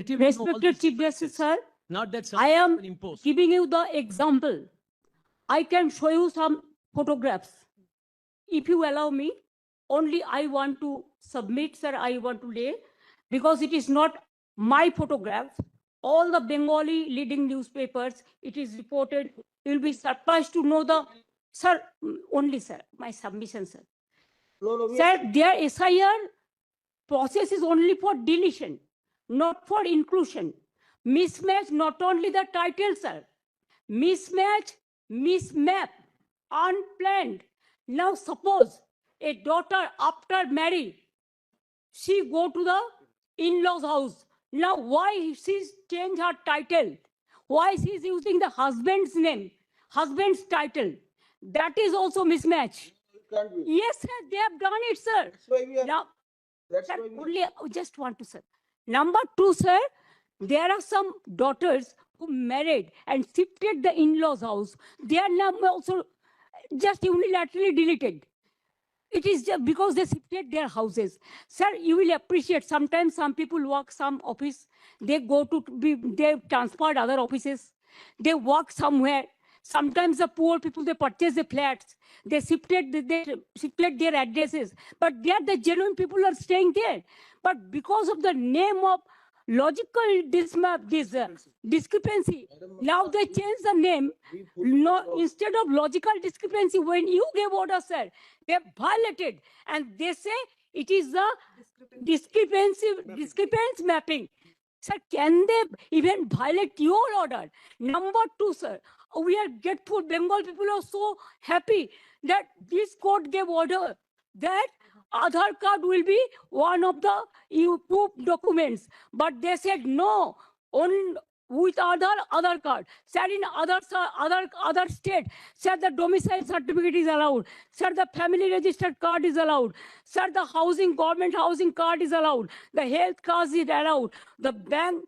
relatively know all Respected these Chief Justice, differences. sir, Not that I am someone imposed. giving you the example. I can show you some photographs. If you allow me, only I want to submit, sir, I want to lay, because it is not my photograph. All the Bengali leading newspapers, it is reported. You will be surprised to know the, sir, only, sir, my submission, sir. Sir, their SIR process is only for deletion, not for inclusion. Mismatch, not only the title, sir. Mismatch, mismap, unplanned. Now suppose a daughter after marriage, she go to the in-laws house. Now why she change her title? Why she is using the husband's name, husband's title? That is also mismatch. Can't be. Yes, sir, they have done it, sir. That's why we are. Now, That's sir, why we. only just want to, sir. Number two, sir, there are some daughters who married and shifted the in-laws house. Their name also just unilaterally deleted. It is just because they shifted their houses. Sir, you will appreciate sometimes some people work some office, they go to be, they transferred other offices, they work somewhere. Sometimes the poor people, they purchase the flats, they shifted their addresses, but they are the genuine people are staying there. But because of the name of logical discrepancy, now they change the name. No, instead of logical discrepancy, when you gave order, sir, they violated, and they say it is the discrepancy mapping. Sir, can they even violate your order? Number two, sir, we are grateful. Bengal people are so happy that this court gave order that Aadhaar card will be one of the proof documents. But they said no, on with Aadhaar card. Sir, in other state, sir, the domicile certificate is allowed. Sir, the family registered card is allowed. Sir, the government housing card is allowed. The health card is allowed. The bank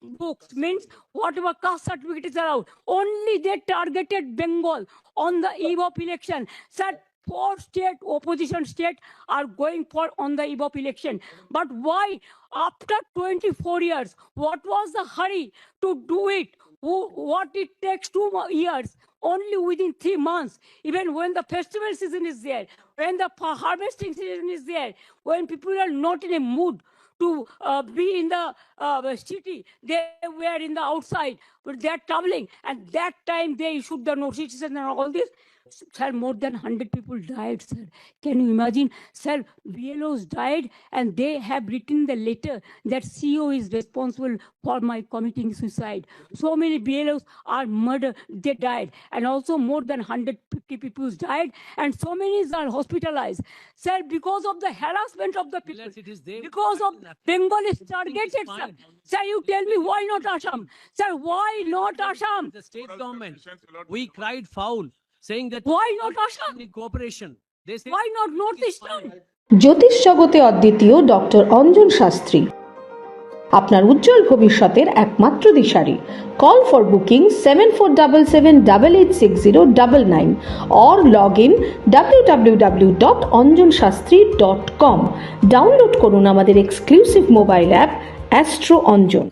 books means whatever caste certificate is allowed. Only they targeted Bengal on the eve of election. Sir, 4 state opposition state are going for on the eve of election. But why after 24 years, what was the hurry to do it? What it takes 2 years, only within 3 months, even when the festival season is there, when the harvesting season is there, when people are not in a mood to be in the city, they were in the outside, but they are traveling, and that time they issued the notices and all this. Sir, more than 100 people died, sir. Can you imagine? Sir, BLOs died, and they have written the letter that CEO is responsible for my committing suicide. So many BLOs are murdered, they died, and also more than 150 people died, and so many are hospitalized. Sir, because of the harassment of the people, It is there. because of Bengal is targeted, sir. fine. Sir, you tell me why not Assam? Sir, why not Assam? The state government, we cried foul, saying that Why not Assam? in cooperation. They say Why not Northeastern? জ্যোতিষ জগতে অদ্বিতীয় doctor Anjan Shastri আপনার উজ্জ্বল ভবিষ্যতের একমাত্র দিশারি। Call for booking 7477886099 or log in www.anjanshastri.com। ডাউনলোড করুন আমাদের exclusive mobile app astro Anjan.